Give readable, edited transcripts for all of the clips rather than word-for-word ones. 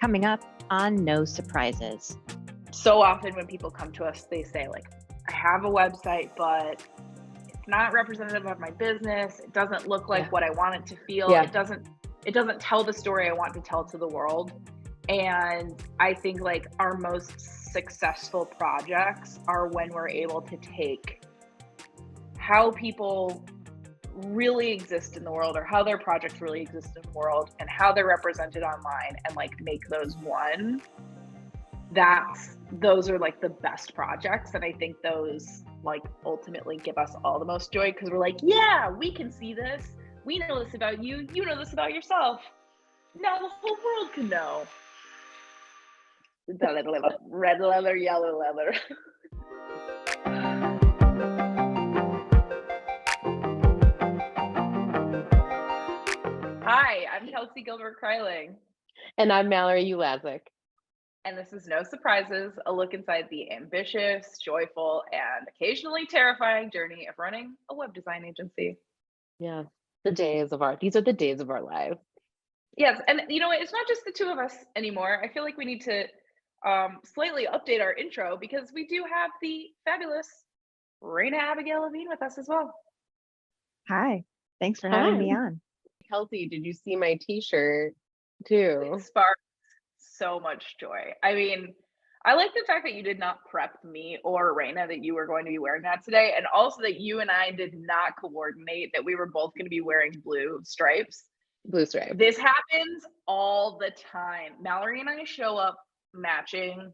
Coming up on No Surprises. So often when people come to us, they say like, I have a website, but it's not representative of my business. It doesn't look like what I want it to feel. It doesn't tell the story I want to tell to the world. And I think like our most successful projects are when we're able to take how people really exist in the world, or how their projects really exist in the world, and how they're represented online, and like make those one. Those are like the best projects, and I think those like ultimately give us all the most joy, because we're like, yeah, we can see this, we know this about you, you know this about yourself, now the whole world can know. Red leather, yellow leather. Hi, I'm Kelsey Gilbert-Kryling. And I'm Mallory Ulazic. And this is No Surprises, a look inside the ambitious, joyful, and occasionally terrifying journey of running a web design agency. Yeah, these are the days of our lives. Yes, and you know, it's not just the two of us anymore. I feel like we need to slightly update our intro, because we do have the fabulous Reyna Abigail Levine with us as well. Hi, thanks for having me on. Kelsey, did you see my t-shirt too? It sparked so much joy. I mean, I like the fact that you did not prep me or Reyna that you were going to be wearing that today, and also that you and I did not coordinate that we were both going to be wearing blue stripes. Blue stripe. This happens all the time. Mallory and I show up matching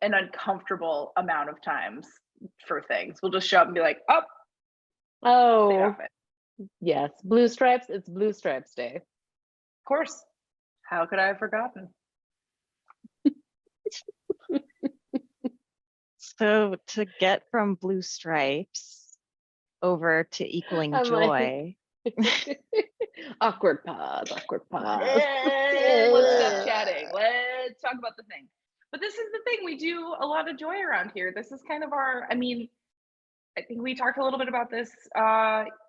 an uncomfortable amount of times for things. We'll just show up and be like, oh, yes, blue stripes. It's Blue Stripes Day. Of course. How could I have forgotten? So to get from blue stripes over to equaling joy. Awkward pause. Let's stop chatting. Let's talk about the thing. But this is the thing. We do a lot of joy around here. This is kind of our, I think we talked a little bit about this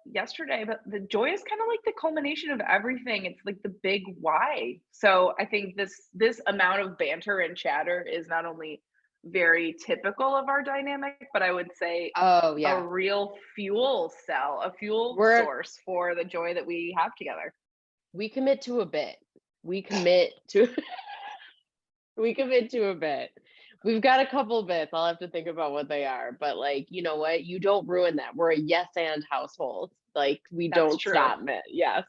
yesterday, but the joy is kind of like the culmination of everything. It's like the big why. So I think this amount of banter and chatter is not only very typical of our dynamic, but I would say a real fuel source for the joy that we have together. We commit to a bit. We commit to a bit. We've got a couple bits. I'll have to think about what they are, but like, you know what? You don't ruin that. We're a yes and household. Like don't stop it. Yes.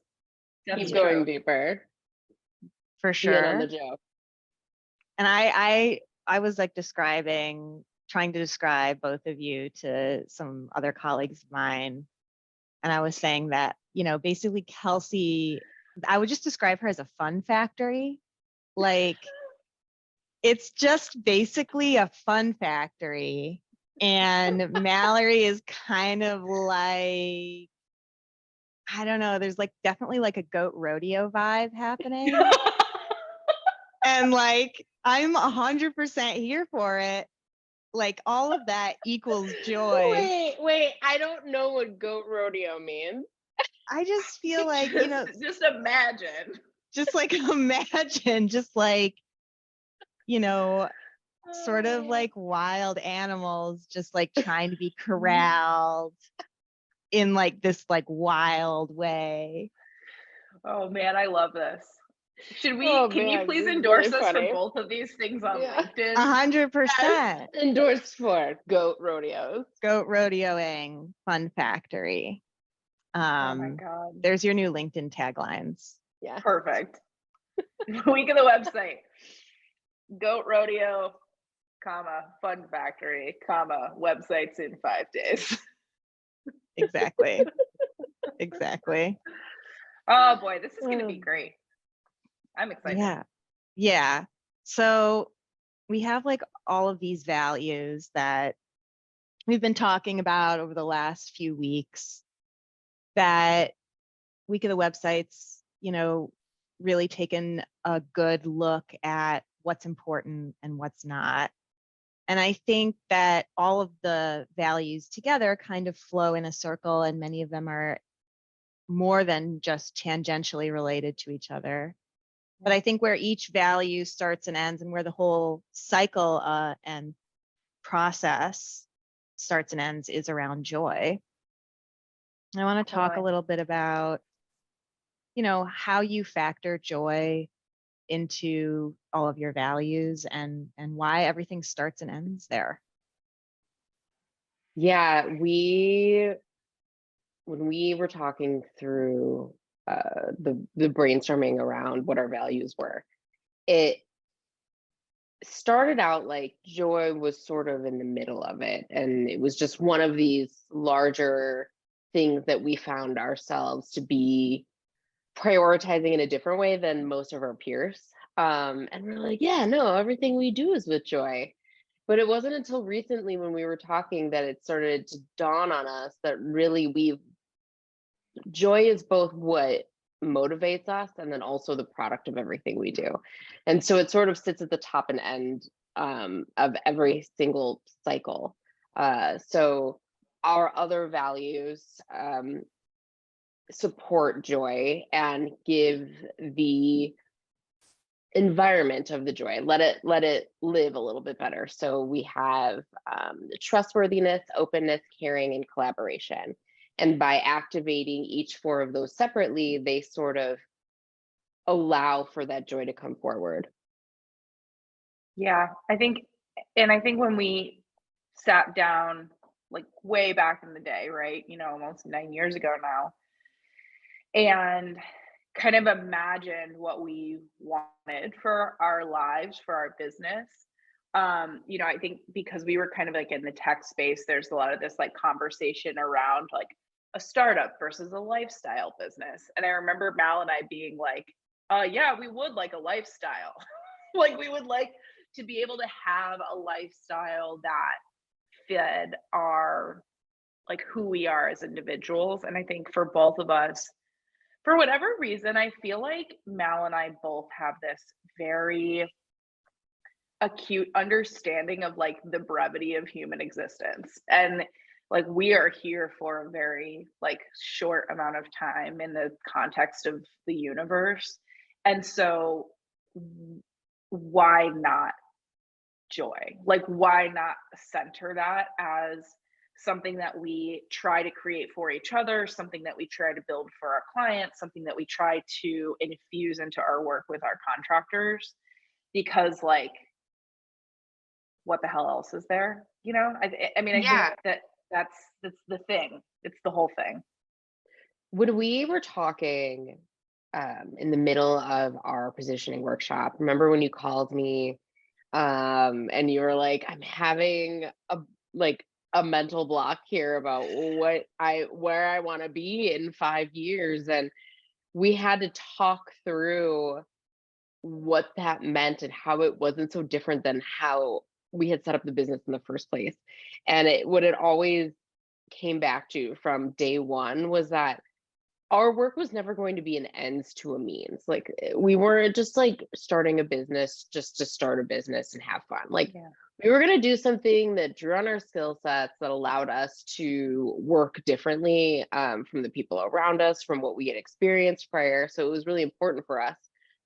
Keep going deeper. For sure. On the joke. And I was like trying to describe both of you to some other colleagues of mine. And I was saying that, you know, basically Kelsey, I would just describe her as a fun factory. Like, it's just basically a fun factory. And Mallory is kind of like, I don't know, there's like definitely like a goat rodeo vibe happening. And like, I'm 100% here for it. Like all of that equals joy. Wait, I don't know what goat rodeo means. I just feel like, you know, just imagine, just like, you know, sort of like wild animals just like trying to be corralled in like this like wild way. Oh man, I love this. Can you please endorse us for both of these things on LinkedIn? 100%. Endorsed for goat rodeos. Goat rodeoing fun factory. Oh my God. There's your new LinkedIn taglines. Yeah. Perfect. Week of the website. Goat rodeo, fun factory, websites in 5 days. Exactly. Exactly. Oh boy, this is going to be great. I'm excited. Yeah. So we have like all of these values that we've been talking about over the last few weeks that Week of the Websites, you know, really taken a good look at what's important and what's not. And I think that all of the values together kind of flow in a circle, and many of them are more than just tangentially related to each other. But I think where each value starts and ends, and where the whole cycle and process starts and ends, is around joy. I want to talk a little bit about, how you factor joy into all of your values, and why everything starts and ends there. Yeah, when we were talking through the brainstorming around what our values were, it started out like joy was sort of in the middle of it, and it was just one of these larger things that we found ourselves to be prioritizing in a different way than most of our peers. And we're like, yeah, no, everything we do is with joy. But it wasn't until recently when we were talking that it started to dawn on us that really joy is both what motivates us and then also the product of everything we do. And so it sort of sits at the top and end of every single cycle. So our other values support joy and give the environment of the joy, let it live a little bit better. So we have trustworthiness, openness, caring, and collaboration. And by activating each four of those separately, they sort of allow for that joy to come forward. Yeah, I think when we sat down, like way back in the day, right, almost 9 years ago now, and kind of imagined what we wanted for our lives, for our business. I think because we were kind of like in the tech space, there's a lot of this like conversation around like a startup versus a lifestyle business. And I remember Mal and I being like, yeah, we would like a lifestyle. Like we would like to be able to have a lifestyle that fed our, like who we are as individuals. And I think for both of us, for whatever reason, I feel like Mal and I both have this very acute understanding of like the brevity of human existence. And like we are here for a very like short amount of time in the context of the universe. And so why not joy? Like why not center that as something that we try to create for each other, something that we try to build for our clients, something that we try to infuse into our work with our contractors? Because like, what the hell else is there? I mean, I think that's the thing. It's the whole thing. When we were talking in the middle of our positioning workshop, remember when you called me and you were like, I'm having a mental block here about where I want to be in 5 years. And we had to talk through what that meant and how it wasn't so different than how we had set up the business in the first place. And what it always came back to from day one was that our work was never going to be an ends to a means. Like we weren't just like starting a business just to start a business and have fun. Like we were going to do something that drew on our skill sets, that allowed us to work differently from the people around us, from what we had experienced prior. So it was really important for us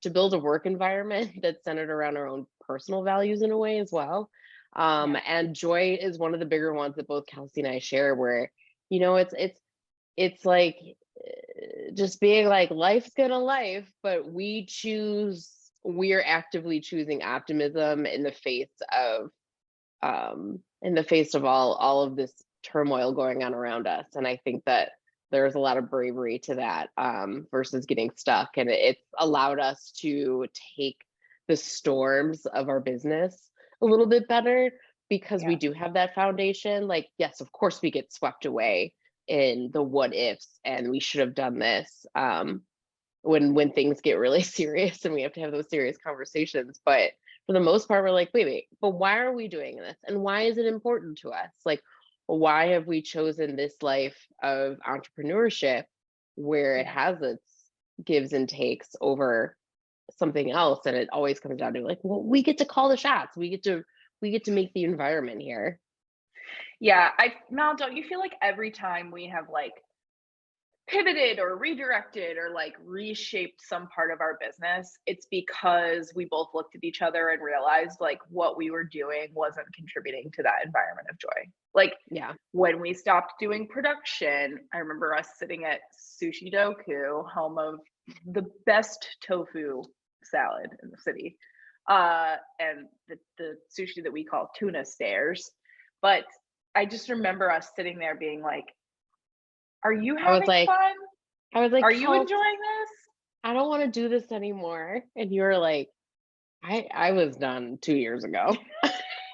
to build a work environment that's centered around our own personal values in a way as well. And joy is one of the bigger ones that both Kelsey and I share, where, it's like just being like, life's gonna life, but we're actively choosing optimism in the face of all of this turmoil going on around us. And I think that there's a lot of bravery to that versus getting stuck. And it's allowed us to take the storms of our business a little bit better because we do have that foundation. Like, yes, of course we get swept away in the what ifs and we should have done this when things get really serious and we have to have those serious conversations. But for the most part, we're like, wait, but why are we doing this? And why is it important to us? Like, why have we chosen this life of entrepreneurship where it has its gives and takes over something else? And it always comes down to like, well, we get to call the shots. We get to make the environment here. Yeah, Mal, don't you feel like every time we have like pivoted or redirected or like reshaped some part of our business, it's because we both looked at each other and realized like what we were doing wasn't contributing to that environment of joy. Like when we stopped doing production, I remember us sitting at Sushi Doku, home of the best tofu salad in the city, and the sushi that we call tuna stairs. But I just remember us sitting there being like, are you having fun? I was like, are you enjoying this? I don't want to do this anymore. And you were like, I was done 2 years ago.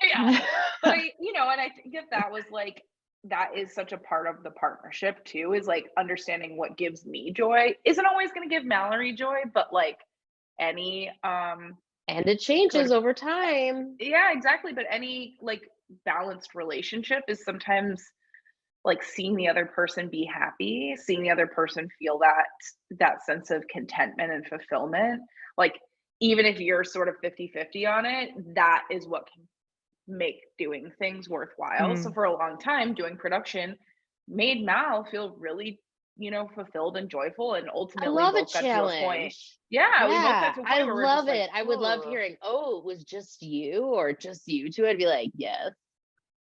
Yeah. But and I think that was like, that is such a part of the partnership too, is like understanding what gives me joy isn't always going to give Mallory joy, but like any and it changes over time. Yeah, exactly. But any like balanced relationship is sometimes like seeing the other person be happy, seeing the other person feel that sense of contentment and fulfillment. Like even if you're sort of 50-50 on it, that is what can make doing things worthwhile. So for a long time, doing production made Mal feel really, fulfilled and joyful, and ultimately I love both a got challenge. to a point. Yeah, we both got to a point I where we're love just it. like, I would love hearing, oh, it was just you or just you two. I'd be like, yes.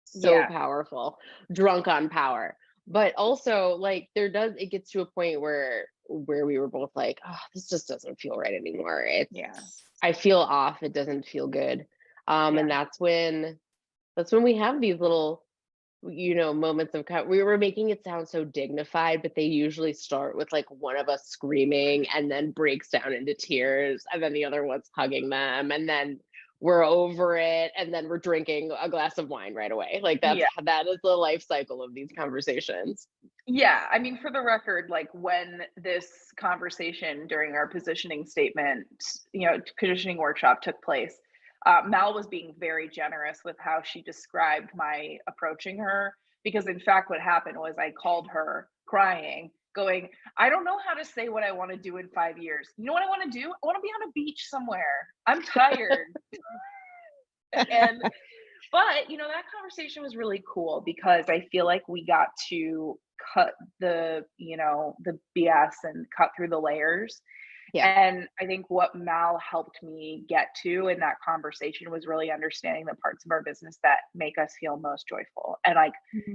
So powerful, drunk on power. But also like it gets to a point where we were both like, oh, this just doesn't feel right anymore. I feel off. It doesn't feel good. And that's when we have these little, moments of we were making it sound so dignified, but they usually start with like one of us screaming and then breaks down into tears, and then the other one's hugging them, and then we're over it, and then we're drinking a glass of wine right away. Like that is the life cycle of these conversations. Yeah, I mean, for the record, like when this conversation during our positioning statement, positioning workshop took place, Mal was being very generous with how she described my approaching her, because in fact, what happened was I called her crying, going, I don't know how to say what I want to do in 5 years. You know what I want to do? I want to be on a beach somewhere. I'm tired. But that conversation was really cool because I feel like we got to cut the BS and cut through the layers. And I think what Mal helped me get to in that conversation was really understanding the parts of our business that make us feel most joyful. And like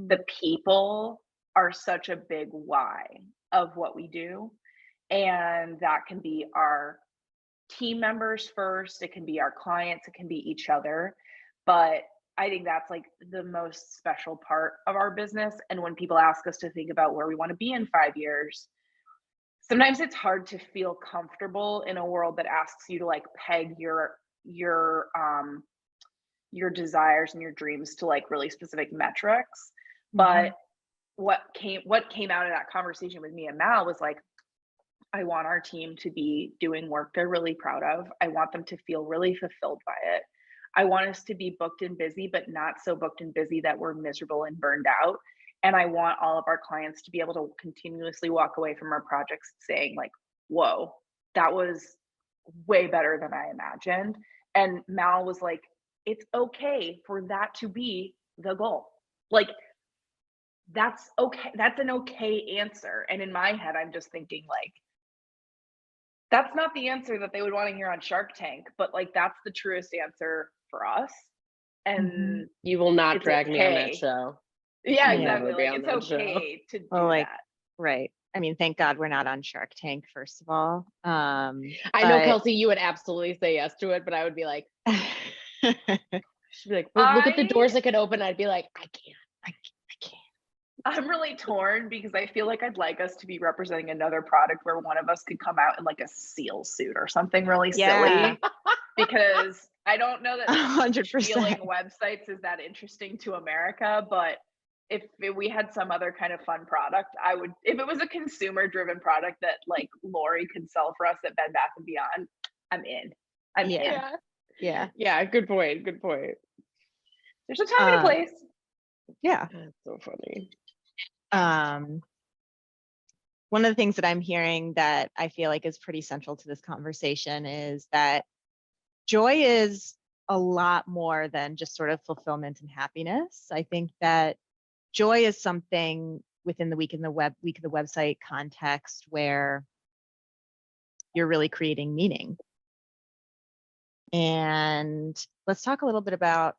the people are such a big why of what we do. And that can be our team members first, it can be our clients, it can be each other. But I think that's like the most special part of our business. And when people ask us to think about where we want to be in 5 years, sometimes it's hard to feel comfortable in a world that asks you to like peg your desires and your dreams to like really specific metrics. But what came out of that conversation with me and Mal was like, I want our team to be doing work they're really proud of. I want them to feel really fulfilled by it. I want us to be booked and busy, but not so booked and busy that we're miserable and burned out. And I want all of our clients to be able to continuously walk away from our projects saying like, whoa, that was way better than I imagined. And Mal was like, it's okay for that to be the goal. Like, that's okay. That's an okay answer. And in my head, I'm just thinking like, that's not the answer that they would want to hear on Shark Tank, but like, that's the truest answer for us. And you will not drag me on that show. Yeah, exactly. Like it's okay to do that. Right. I mean, thank God we're not on Shark Tank, first of all. I know, Kelsey, you would absolutely say yes to it, but I would be like, she'd be like, look at the doors that could open. I'd be like, I can't. I'm really torn because I feel like I'd like us to be representing another product where one of us could come out in like a seal suit or something really silly. Because I don't know that 100% stealing websites is that interesting to America, but if we had some other kind of fun product, I would, if it was a consumer driven product that like Lori could sell for us at Bed Bath & Beyond, I'm in. I'm in. Yeah. Good point. There's a time and a place. Yeah. That's so funny. One of the things that I'm hearing that I feel like is pretty central to this conversation is that joy is a lot more than just sort of fulfillment and happiness. I think that joy is something within the week of the website context where you're really creating meaning. And let's talk a little bit about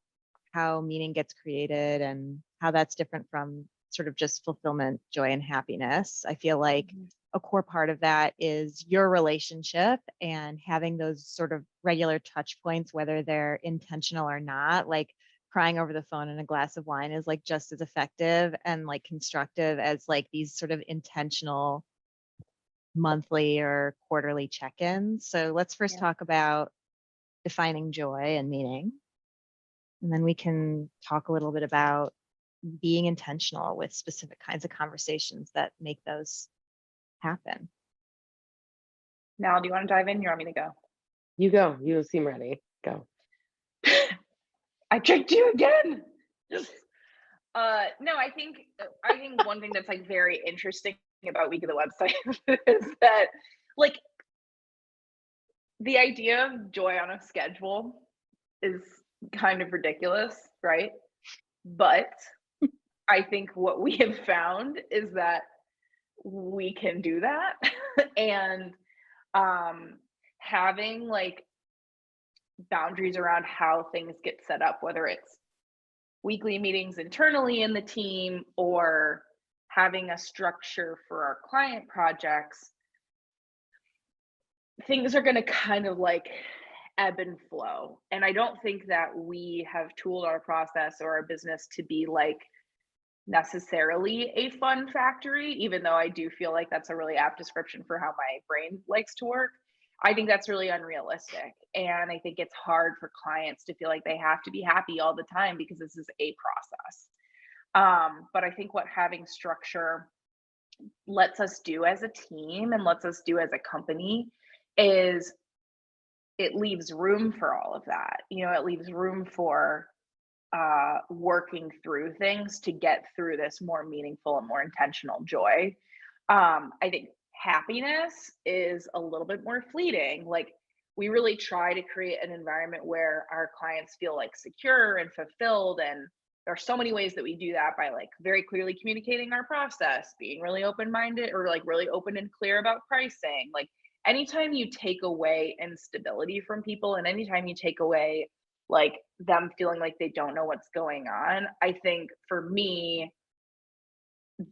how meaning gets created and how that's different from sort of just fulfillment, joy, and happiness. I feel like a core part of that is your relationship and having those sort of regular touch points, whether they're intentional or not. Like crying over the phone and a glass of wine is like just as effective and like constructive as like these sort of intentional monthly or quarterly check-ins. So let's first talk about defining joy and meaning. And then we can talk a little bit about being intentional with specific kinds of conversations that make those happen. Mal, do you want to dive in? You want me to go? You go. You seem ready. Go. I tricked you again. No, I think one thing that's like very interesting about Week of the Website is that like the idea of joy on a schedule is kind of ridiculous, right? But I think what we have found is that we can do that. And having like boundaries around how things get set up, whether it's weekly meetings internally in the team or having a structure for our client projects, things are going to kind of like ebb and flow. And I don't think that we have tooled our process or our business to be like necessarily a fun factory, even though I do feel like that's a really apt description for how my brain likes to work. I think that's really unrealistic. And I think it's hard for clients to feel like they have to be happy all the time because this is a process. But I think what having structure lets us do as a team and lets us do as a company is it leaves room for all of that. You know, it leaves room for working through things to get through this more meaningful and more intentional joy. I think happiness is a little bit more fleeting. Like we really try to create an environment where our clients feel like secure and fulfilled. And there are so many ways that we do that by like very clearly communicating our process, being really open-minded or like really open and clear about pricing. Like anytime you take away instability from people and anytime you take away like them feeling like they don't know what's going on, I think for me,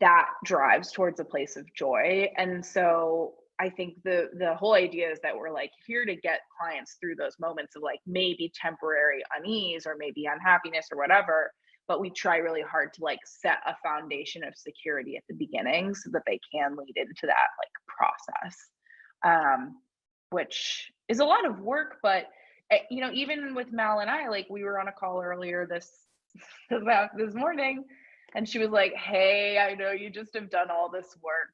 that drives towards a place of joy. And so I think the whole idea is that we're like here to get clients through those moments of like maybe temporary unease or maybe unhappiness or whatever, but we try really hard to like set a foundation of security at the beginning so that they can lead into that like process, which is a lot of work. But you know, even with Mal and I, like we were on a call earlier this morning, and she was like, "Hey, I know you just have done all this work,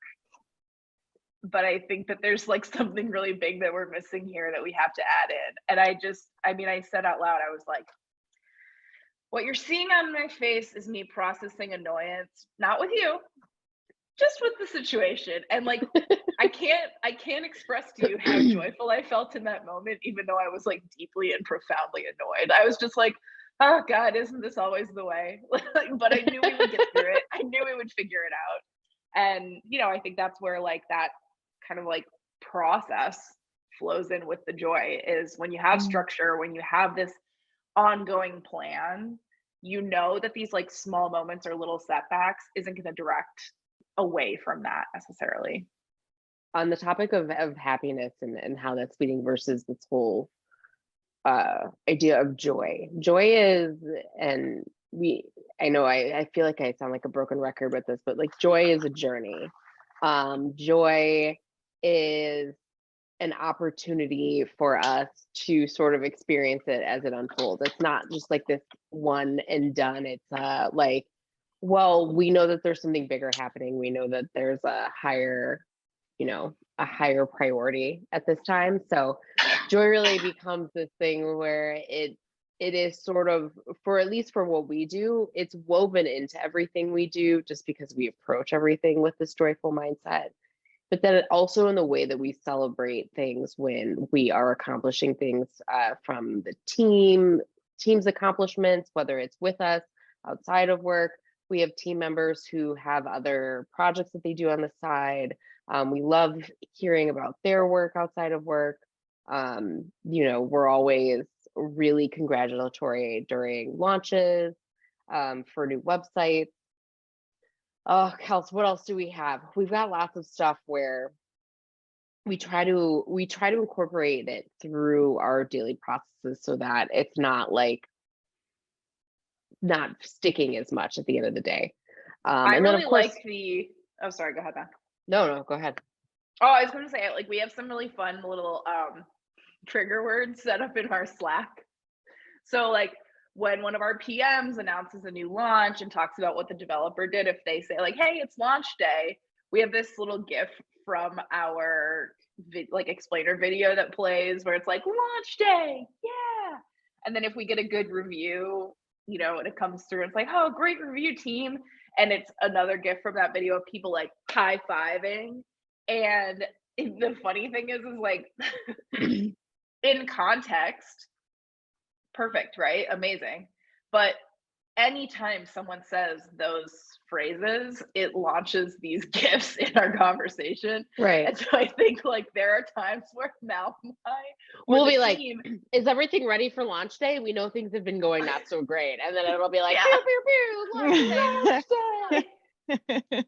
but I think that there's like something really big that we're missing here that we have to add in." And I said out loud, I was like, "What you're seeing on my face is me processing annoyance, not with you, just with the situation." And like I can't express to you how joyful I felt in that moment, even though I was like deeply and profoundly annoyed. I was just like, oh God, isn't this always the way? But I knew we would get through it. I knew we would figure it out. And you know, I think that's where like that kind of like process flows in with the joy, is when you have structure, when you have this ongoing plan, you know that these like small moments or little setbacks isn't going to direct away from that necessarily. On the topic of happiness and how that's fleeting versus this whole idea of joy. Joy is, and I know I feel like I sound like a broken record with this, but like joy is a journey. Joy is an opportunity for us to sort of experience it as it unfolds. It's not just like this one and done. It's like, well, we know that there's something bigger happening. We know that there's a higher priority at this time. So joy really becomes this thing where it is sort of, for at least for what we do, it's woven into everything we do just because we approach everything with this joyful mindset. But then it also in the way that we celebrate things when we are accomplishing things from the team's accomplishments, whether it's with us outside of work. We have team members who have other projects that they do on the side. We love hearing about their work outside of work. We're always really congratulatory during launches, for new websites. Oh, Kels, what else do we have? We've got lots of stuff where we try to incorporate it through our daily processes so that it's not sticking as much at the end of the day. I and then really of course, like the. Oh, sorry. Go ahead, Beth. no, go ahead. Oh, I was going to say, like, we have some really fun little trigger words set up in our Slack. So, like, when one of our PMs announces a new launch and talks about what the developer did, if they say, like, hey, it's launch day, we have this little GIF from our explainer video that plays where it's like, launch day, yeah. And then if we get a good review, and it comes through, it's like, oh, great review, team. And it's another GIF from that video of people like high-fiving. And the funny thing is like, in context, perfect, right? Amazing. But anytime someone says those phrases, it launches these GIFs in our conversation. Right. And so I think like there are times where Mal and I will be like, is everything ready for launch day? We know things have been going not so great. And then it'll be like, Yeah. pew, pew, pew, launch day.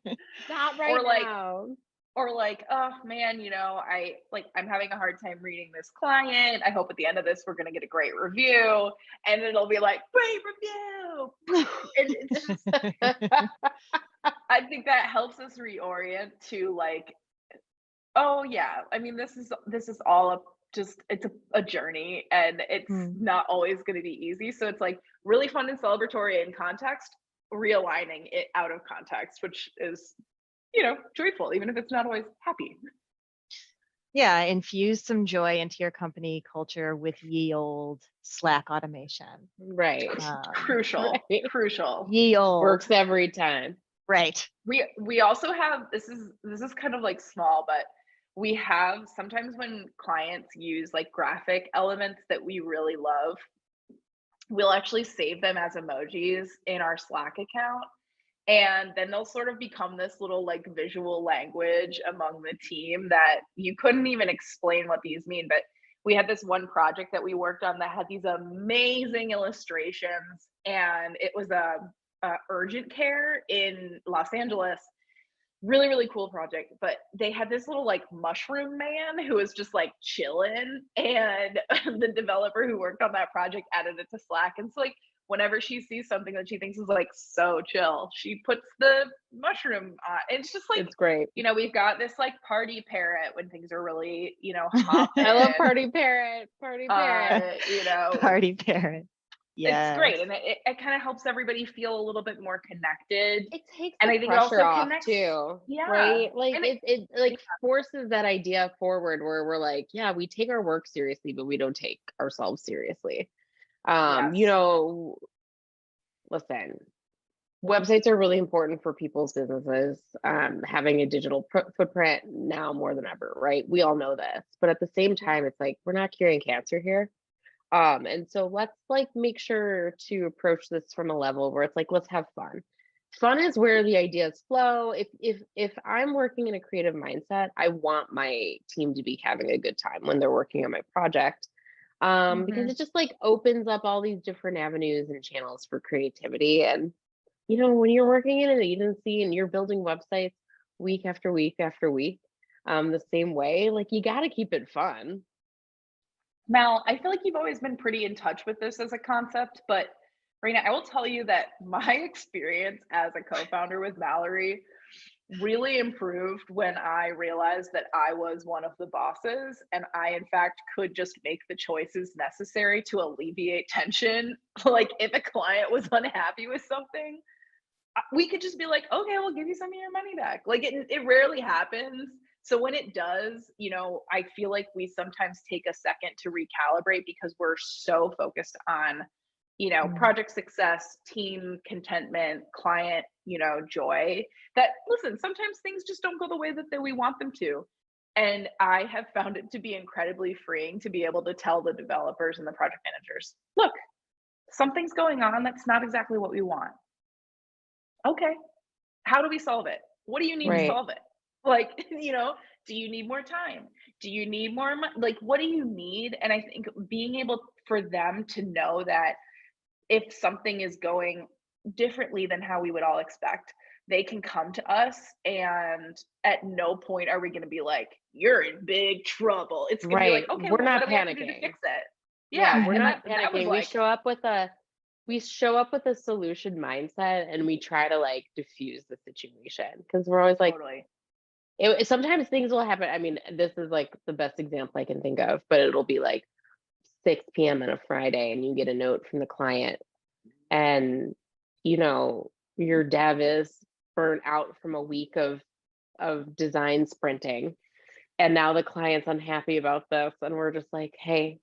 Not right now. Or like, oh man, I'm having a hard time reading this client. I hope at the end of this, we're going to get a great review. And it'll be like, great review. And it's just, I think that helps us reorient to like, oh yeah, I mean, this is all it's a journey, and it's not always going to be easy. So it's like really fun and celebratory in context, realigning it out of context, which is, joyful, even if it's not always happy. Yeah, infuse some joy into your company culture with ye old Slack automation. Right. Crucial. Ye old. Works every time. Right. We also have, this is kind of like small, but we have sometimes when clients use like graphic elements that we really love, we'll actually save them as emojis in our Slack account. And then they'll sort of become this little like visual language among the team that you couldn't even explain what these mean. But we had this one project that we worked on that had these amazing illustrations, and it was a urgent care in Los Angeles. Really, really cool project. But they had this little like mushroom man who was just like chilling, and the developer who worked on that project added it to Slack. And so like, whenever she sees something that she thinks is like so chill, she puts the mushroom on. It's just like, it's great. We've got this like party parrot when things are really, hopping. I love party parrot. Party parrot. Party parrot. Yeah, it's great, and it kind of helps everybody feel a little bit more connected. It takes and the I think pressure it also off connects too. Yeah, right. Like and it like forces that idea forward where we're like, yeah, we take our work seriously, but we don't take ourselves seriously. Yes. Listen, websites are really important for people's businesses. Having a digital footprint now more than ever, right? We all know this, but at the same time, it's like, we're not curing cancer here. And so let's like make sure to approach this from a level where it's like, let's have fun. Fun is where the ideas flow. If I'm working in a creative mindset, I want my team to be having a good time when they're working on my project. Because it just like opens up all these different avenues and channels for creativity. And when you're working in an agency and you're building websites week after week after week, the same way, like you got to keep it fun. Mal, I feel like you've always been pretty in touch with this as a concept, but Reyna, I will tell you that my experience as a co-founder with Mallory really improved when I realized that I was one of the bosses, and I in fact could just make the choices necessary to alleviate tension. Like if a client was unhappy with something, we could just be like, okay, we'll give you some of your money back. Like it rarely happens. So when it does, I feel like we sometimes take a second to recalibrate because we're so focused on, project success, team contentment, client, joy, that listen, sometimes things just don't go the way that we want them to. And I have found it to be incredibly freeing to be able to tell the developers and the project managers, look, something's going on that's not exactly what we want. Okay, how do we solve it? What do you need to Right. solve it? Like, do you need more time? Do you need more money? Like, what do you need? And I think being able for them to know that if something is going differently than how we would all expect, they can come to us, and at no point are we going to be like, you're in big trouble. It's going to be like, Right. okay, We're well, what not do we have to do to panicking. fix it? Yeah, Yeah. we're And not that was panicking. like, We show up with a solution mindset, and we try to like diffuse the situation, because we're always like, totally. sometimes things will happen. I mean, this is like the best example I can think of, but it'll be like 6 p.m. on a Friday, and you get a note from the client, and your dev is burnt out from a week of design sprinting, and now the client's unhappy about this, and we're just like, hey,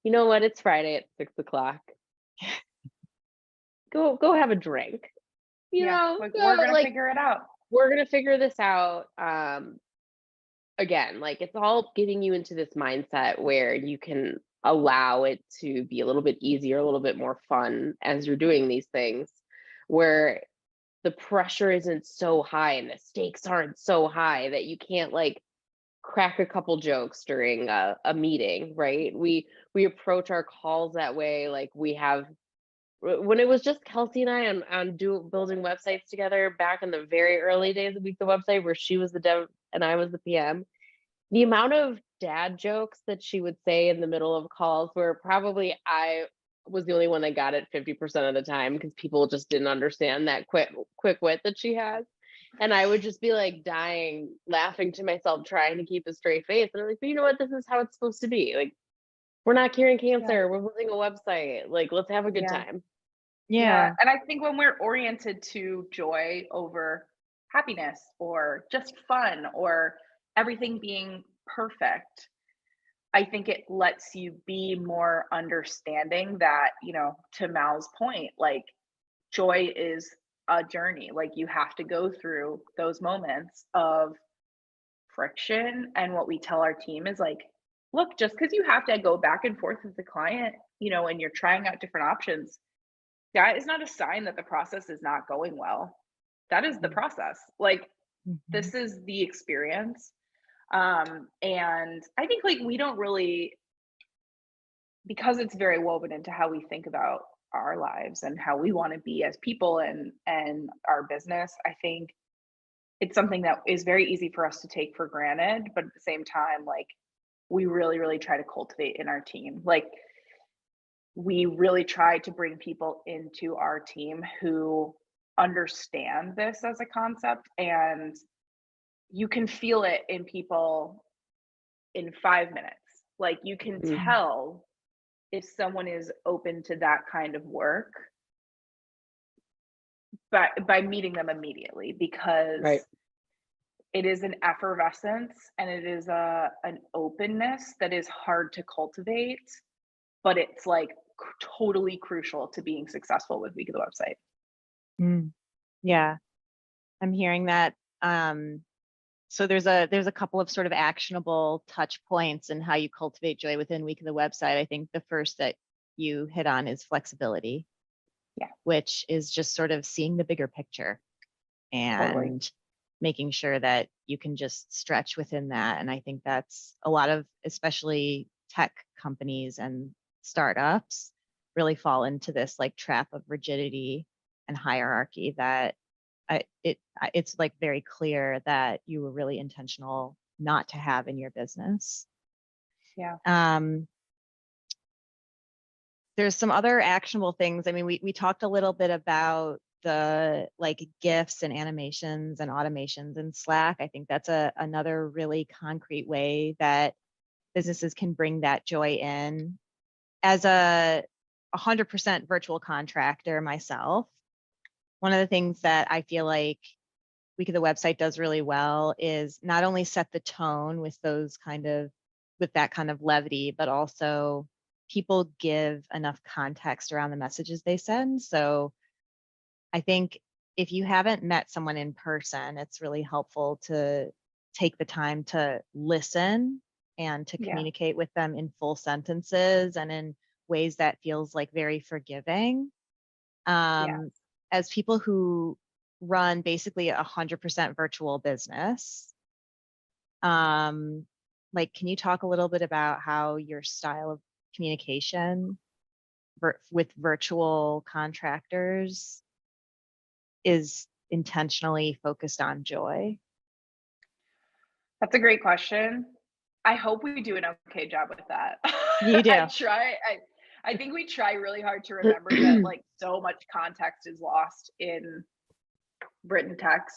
you know what? It's Friday at 6 o'clock. Go have a drink. Yeah. Like, we're going to Like, figure it out. we're gonna figure this out. Again, like, it's all getting you into this mindset where you can allow it to be a little bit easier, a little bit more fun as you're doing these things, where the pressure isn't so high and the stakes aren't so high that you can't like crack a couple jokes during a meeting, right? We approach our calls that way. Like, we have, when it was just Kelsey and I on building websites together back in the very early days of Week the Website, where she was the dev and I was the PM, the amount of dad jokes that she would say in the middle of calls, where probably I was the only one that got it 50% of the time, because people just didn't understand that quick wit that she has. And I would just be like dying laughing to myself, trying to keep a straight face. And I'm like, but you know what? This is how it's supposed to be. Like, we're not curing Yeah. cancer. We're building a website. Like, let's have a good Yeah. time. Yeah. And I think when we're oriented to joy over happiness or just fun or everything being perfect, I think it lets you be more understanding that, to Mal's point, like, joy is a journey. Like, you have to go through those moments of friction. And what we tell our team is like, look, just because you have to go back and forth with the client, and you're trying out different options, that is not a sign that the process is not going well. That is the process. Like, this is the experience. And I think, like, we don't really, because it's very woven into how we think about our lives and how we want to be as people and our business, I think it's something that is very easy for us to take for granted, but at the same time, like, we really, really try to cultivate in our team. Like, we really try to bring people into our team who understand this as a concept, and you can feel it in people in 5 minutes. Like, you can tell if someone is open to that kind of work by meeting them immediately, because Right. it is an effervescence and it is an openness that is hard to cultivate, but it's like totally crucial to being successful with Week of the Website. Yeah, I'm hearing that. So there's a couple of sort of actionable touch points in how you cultivate joy within Week of the Website. I think the first that you hit on is flexibility. Yeah. Which is just sort of seeing the bigger picture and making sure that you can just stretch within that. And I think that's a lot of, especially tech companies and startups, really fall into this like trap of rigidity and hierarchy that it's like very clear that you were really intentional not to have in your business. Yeah. There's some other actionable things. I mean, we talked a little bit about the like GIFs and animations and automations in Slack. I think that's another really concrete way that businesses can bring that joy in. As a 100% virtual contractor myself, one of the things that I feel like Week of the Website does really well is not only set the tone with that kind of levity, but also people give enough context around the messages they send. So I think if you haven't met someone in person, it's really helpful to take the time to listen and to communicate with them in full sentences and in ways that feels like very forgiving. As people who run basically 100% virtual business. Like, can you talk a little bit about how your style of communication with virtual contractors is intentionally focused on joy? That's a great question. I hope we do an okay job with that. You do. I think we try really hard to remember that like so much context is lost in written text.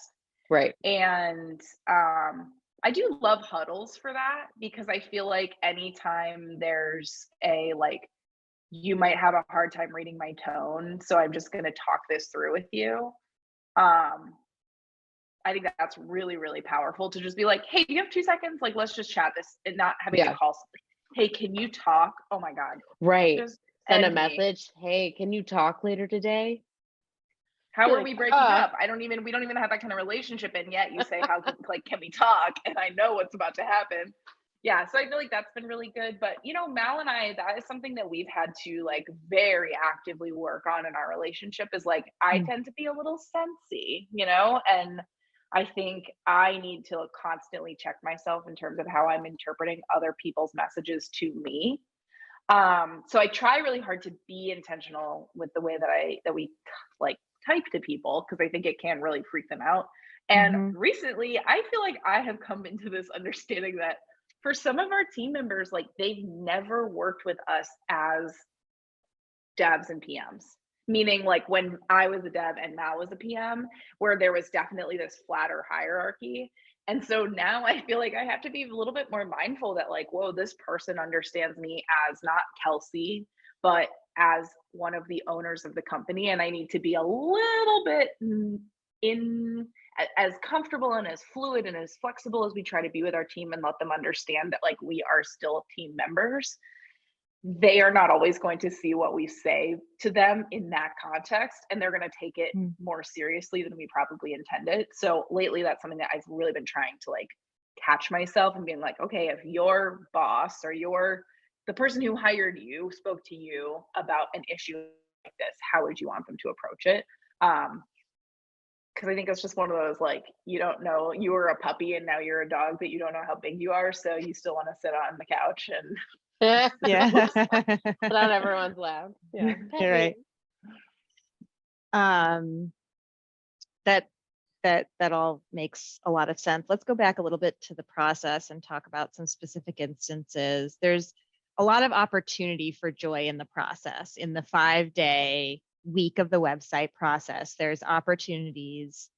Right. And I do love huddles for that, because I feel like anytime there's a like, you might have a hard time reading my tone, so I'm just going to talk this through with you. I think that's really, really powerful to just be like, hey, do you have 2 seconds? Like, let's just chat this, and not having to call somebody. Hey, can you talk? Oh my God. Right. Just send a end me. message. Hey, can you talk later today? How You're are like, we breaking up? We don't even have that kind of relationship, and yet you say, how can we talk? And I know what's about to happen. Yeah, so I feel like that's been really good. But you know, Mal and I, that is something that we've had to like very actively work on in our relationship, is like, I tend to be a little sensy, you know, and I think I need to constantly check myself in terms of how I'm interpreting other people's messages to me. So I try really hard to be intentional with the way that we like type to people, because I think it can really freak them out. And recently, I feel like I have come into this understanding that for some of our team members, like they've never worked with us as devs and PMs. Meaning like when I was a dev and Mal was a PM, where there was definitely this flatter hierarchy. And so now I feel like I have to be a little bit more mindful that like, whoa, this person understands me as not Kelsey, but as one of the owners of the company. And I need to be a little bit as comfortable and as fluid and as flexible as we try to be with our team, and let them understand that like we are still team members. They are not always going to see what we say to them in that context, and they're going to take it more seriously than we probably intended. So lately, that's something that I've really been trying to like catch myself and being like, okay, if your boss or the person who hired you spoke to you about an issue like this, how would you want them to approach it? Because I think it's just one of those, like, you don't know, you were a puppy and now you're a dog, but you don't know how big you are, so you still want to sit on the couch and Yeah. But not everyone's loud. Yeah. You're right. That all makes a lot of sense. Let's go back a little bit to the process and talk about some specific instances. There's a lot of opportunity for joy in the process. In the 5-day week of the website process, there's opportunities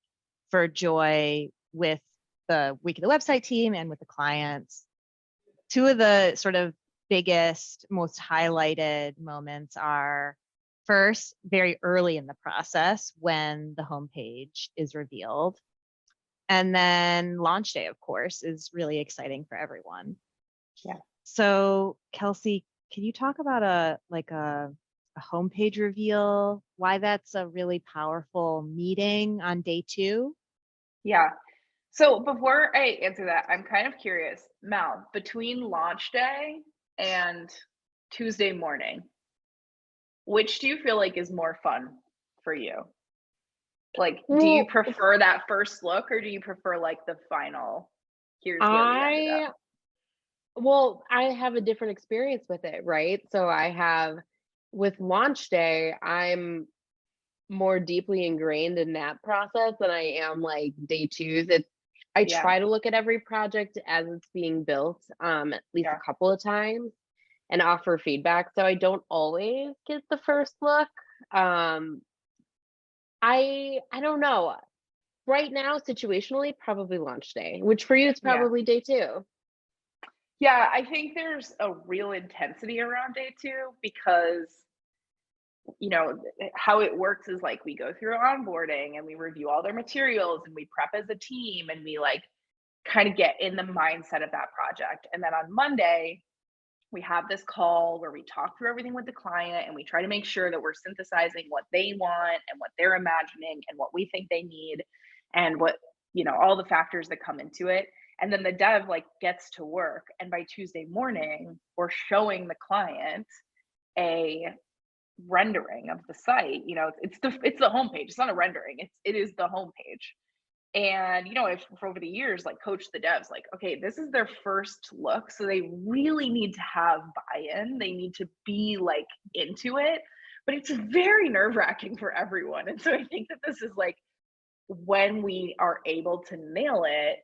for joy with the week of the website team and with the clients. Two of the sort of biggest, most highlighted moments are first, very early in the process when the homepage is revealed. And then launch day, of course, is really exciting for everyone. Yeah. So Kelsey, can you talk about a homepage reveal, why that's a really powerful meeting on day 2? Yeah. So before I answer that, I'm kind of curious, Mel, between launch day and Tuesday morning, which do you feel like is more fun for you? Like, do you prefer that first look, or do you prefer like the final, here's where we ended up? Well, I have a different experience with it, right? So I have, with launch day, I'm more deeply ingrained in that process than I am like day 2. I try to look at every project as it's being built, at least a couple of times, and offer feedback. So I don't always get the first look. I don't know. Right now, situationally, probably launch day, which for you, it's probably day 2. Yeah, I think there's a real intensity around day 2 because, you know, how it works is like we go through onboarding and we review all their materials and we prep as a team and we like kind of get in the mindset of that project. And then on Monday, we have this call where we talk through everything with the client and we try to make sure that we're synthesizing what they want and what they're imagining and what we think they need and what, you know, all the factors that come into it. And then the dev like gets to work, and by Tuesday morning we're showing the client a rendering of the site. You know, it's the homepage. It's not a rendering. It is the homepage. And, you know, I've for over the years, like coached the devs, like, okay, this is their first look. So they really need to have buy-in. They need to be like into it, but it's very nerve-wracking for everyone. And so I think that this is like, when we are able to nail it,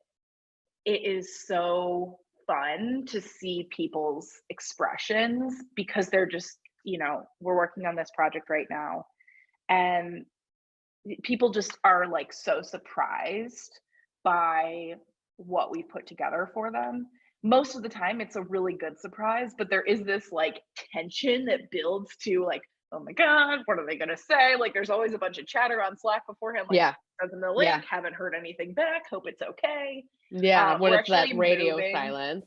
it is so fun to see people's expressions, because they're just, you know, we're working on this project right now, and people just are like so surprised by what we put together for them. Most of the time it's a really good surprise, but there is this like tension that builds to like, oh my God, what are they gonna say? Like there's always a bunch of chatter on Slack beforehand, like, send them the link, haven't heard anything back, hope it's okay. When it's that radio silence.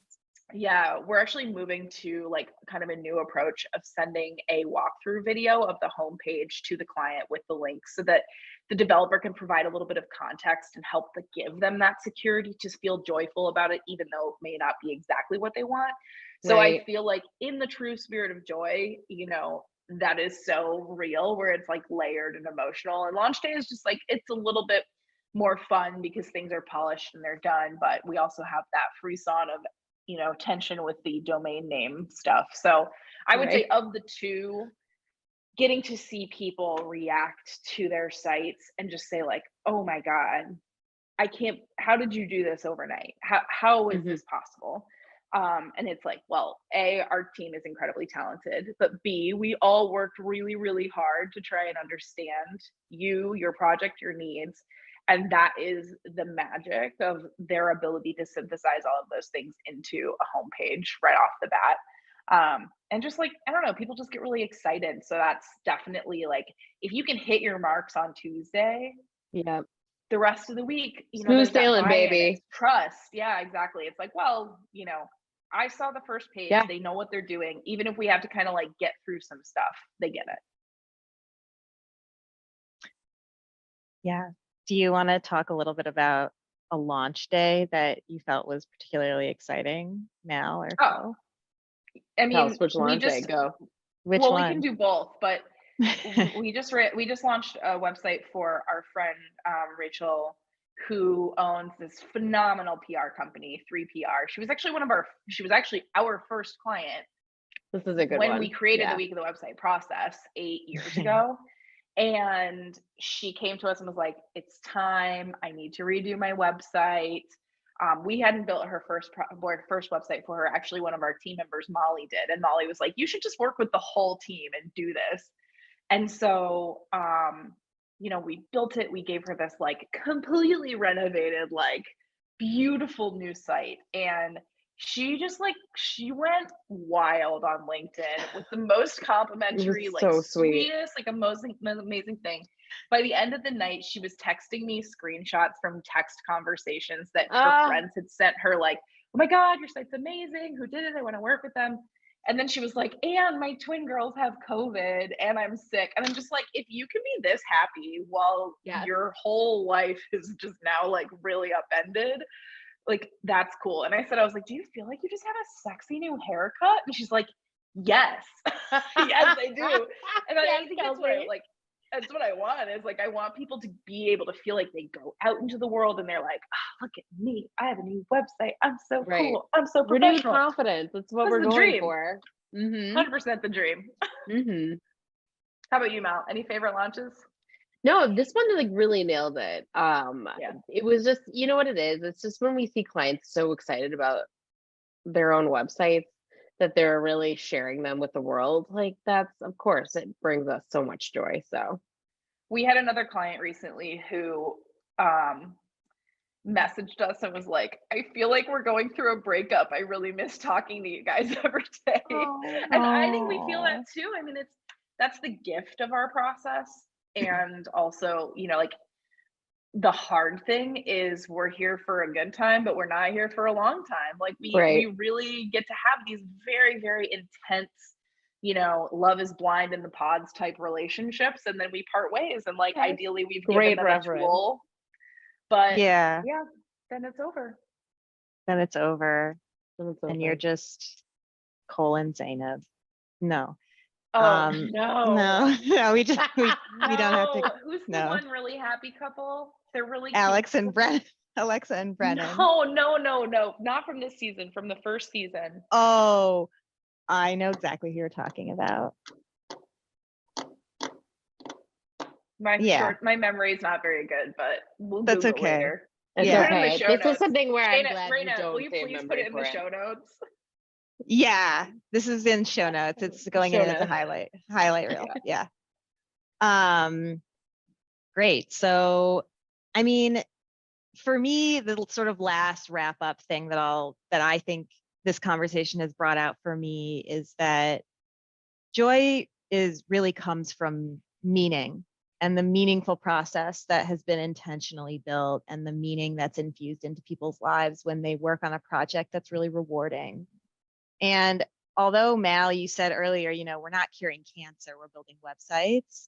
Yeah, we're actually moving to like kind of a new approach of sending a walkthrough video of the homepage to the client with the link, so that the developer can provide a little bit of context and help to give them that security to feel joyful about it, even though it may not be exactly what they want. So I feel like in the true spirit of joy, you know, that is so real, where it's like layered and emotional. And launch day is just like, it's a little bit more fun because things are polished and they're done, but we also have that frisson of, you know, tension with the domain name stuff. So I would say of the two, getting to see people react to their sites and just say like, oh my God, I can't, how did you do this overnight? How is this possible? And it's like, well, A, our team is incredibly talented, but B, we all worked really, really hard to try and understand you, your project, your needs. And that is the magic of their ability to synthesize all of those things into a homepage right off the bat. And just like, I don't know, people just get really excited. So that's definitely like, if you can hit your marks on Tuesday, the rest of the week, you know, smooth sailing, baby. Trust. Yeah, exactly. It's like, well, you know, I saw the first page. They know what they're doing. Even if we have to kind of like get through some stuff, they get it. Yeah. Do you want to talk a little bit about a launch day that you felt was particularly exciting, Mal or Phil? I mean, which launch day? Go. Which one? We can do both, but we just launched a website for our friend Rachel, who owns this phenomenal PR company, 3PR. She was actually our first client. This is a good when one. We created the week of the website process 8 years ago. And she came to us and was like, it's time, I need to redo my website. We hadn't built her first website for her. Actually, one of our team members, Molly, did. And Molly was like, you should just work with the whole team and do this. And so, you know, we built it. We gave her this like completely renovated, like beautiful new site. And she just like, she went wild on LinkedIn with the most complimentary, like so sweetest, like amazing thing. By the end of the night, she was texting me screenshots from text conversations that her friends had sent her, like, oh my God, your site's amazing. Who did it? I want to work with them. And then she was like, and my twin girls have COVID and I'm sick. And I'm just like, if you can be this happy while your whole life is just now like really upended, like that's cool. And I was like, do you feel like you just had a sexy new haircut? And she's like, yes. Yes, I do. And I think that's what I want, is like, I want people to be able to feel like they go out into the world and they're like, oh, look at me, I have a new website, I'm so cool, I'm so professional. Renewed confidence, that's what we're going for. 100% the dream. How about you, Mal? Any favorite launches? No, this one like really nailed it. It was just, you know what it is, it's just when we see clients so excited about their own websites that they're really sharing them with the world, like that's, of course, it brings us so much joy. So we had another client recently who messaged us and was like, I feel like we're going through a breakup, I really miss talking to you guys every day. And I think we feel that too. I mean, that's the gift of our process. And also, you know, like the hard thing is we're here for a good time, but we're not here for a long time. Like we really get to have these very, very intense, you know, love is blind in the pods type relationships. And then we part ways. And like, ideally we've given them a tool, but then it's over. Then it's over. And you're just Zainab. No. Oh, no, no, we don't have to. Who's the No. one really happy couple? They're really Alexa cute. and Brennan. No, not from this season, from the first season. Oh, I know exactly who you're talking about. My memory is not very good, but we'll That's Google okay. later. It's Yeah. okay. This is something where I'm Reyna, glad Reyna, you don't will you save please put memory it in for the show notes? Yeah, this is in show notes. It's going in as a highlight reel. Yeah. Great. So, I mean, for me, the sort of last wrap up thing that I think this conversation has brought out for me is that joy really comes from meaning and the meaningful process that has been intentionally built and the meaning that's infused into people's lives when they work on a project that's really rewarding. And although Mal, you said earlier, we're not curing cancer, we're building websites.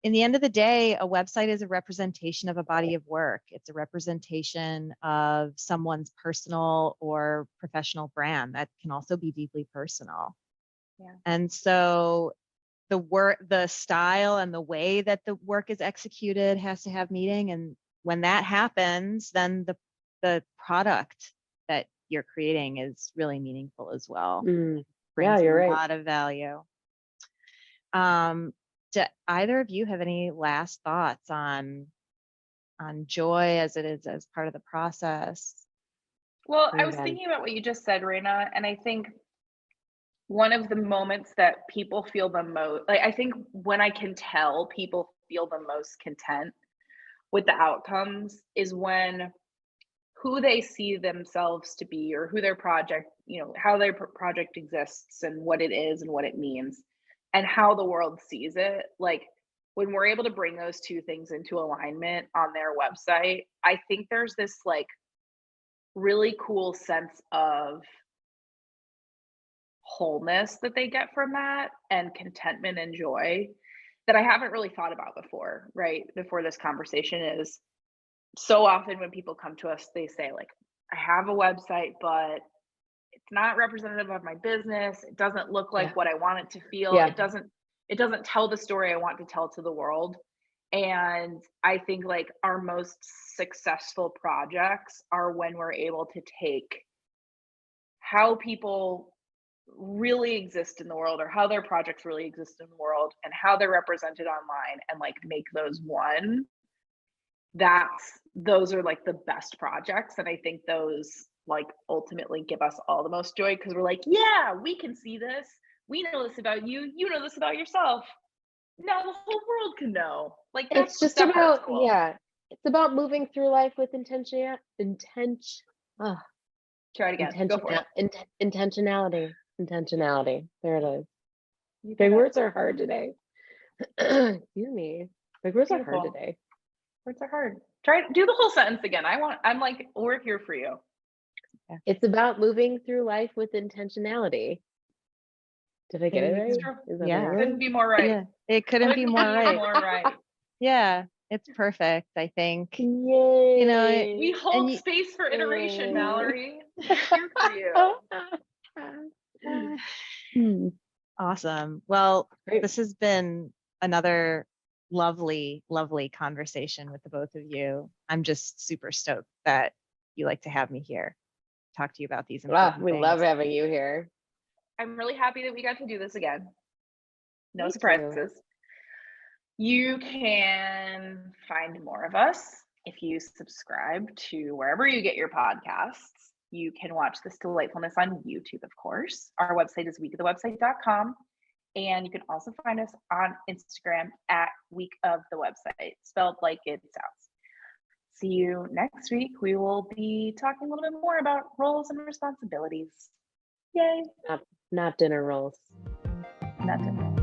In the end of the day, a website is a representation of a body of work. It's a representation of someone's personal or professional brand that can also be deeply personal. Yeah. And so the style and the way that the work is executed has to have meaning. And when that happens, then the product that you're creating is really meaningful as well. Yeah, you're right. A lot of value. Do either of you have any last thoughts on joy as it is as part of the process? Well, I was thinking about what you just said, Reyna, and I think one of the moments that people feel the most, I think when I can tell people feel the most content with the outcomes is when who they see themselves to be or who their project, how their project exists and what it is and what it means and how the world sees it. Like when we're able to bring those two things into alignment on their website, I think there's this like really cool sense of wholeness that they get from that and contentment and joy that I haven't really thought about before, right? Before this conversation is so often when people come to us, they say like, I have a website, but it's not representative of my business. It doesn't look like what I want it to feel. Yeah. It doesn't tell the story I want to tell to the world. And I think like our most successful projects are when we're able to take how people really exist in the world or how their projects really exist in the world and how they're represented online and like make those one. Those are like the best projects. And I think those like ultimately give us all the most joy because we're like, yeah, we can see this. We know this about you. You know this about yourself. Now the whole world can know. Like that's it's just about cool. It's about moving through life with intention. Try it again. Go for it. Intentionality. There it is. Big words are hard today. Excuse me. Big words are hard today. Words are hard. Do the whole sentence again. I'm like, we're here for you. It's about moving through life with intentionality. Did I get it right? Yeah. It couldn't be more right. Yeah, it couldn't be more right. Yeah, it's perfect, I think. Yay. We hold space for iteration, Mallory. We're here for you. Awesome. Well, this has been another lovely, lovely conversation with the both of you. I'm just super stoked that you like to have me here, talk to you about these important we things. love having you here. I'm really happy that we got to do this again. No surprises. You can find more of us if you subscribe to wherever you get your podcasts. You can watch This Delightfulness on YouTube, of course. Our website is weekofthewebsite.com. And you can also find us on Instagram at Week of the Website, spelled like it sounds. See you next week. We will be talking a little bit more about roles and responsibilities. Yay. Not dinner rolls. Not dinner rolls.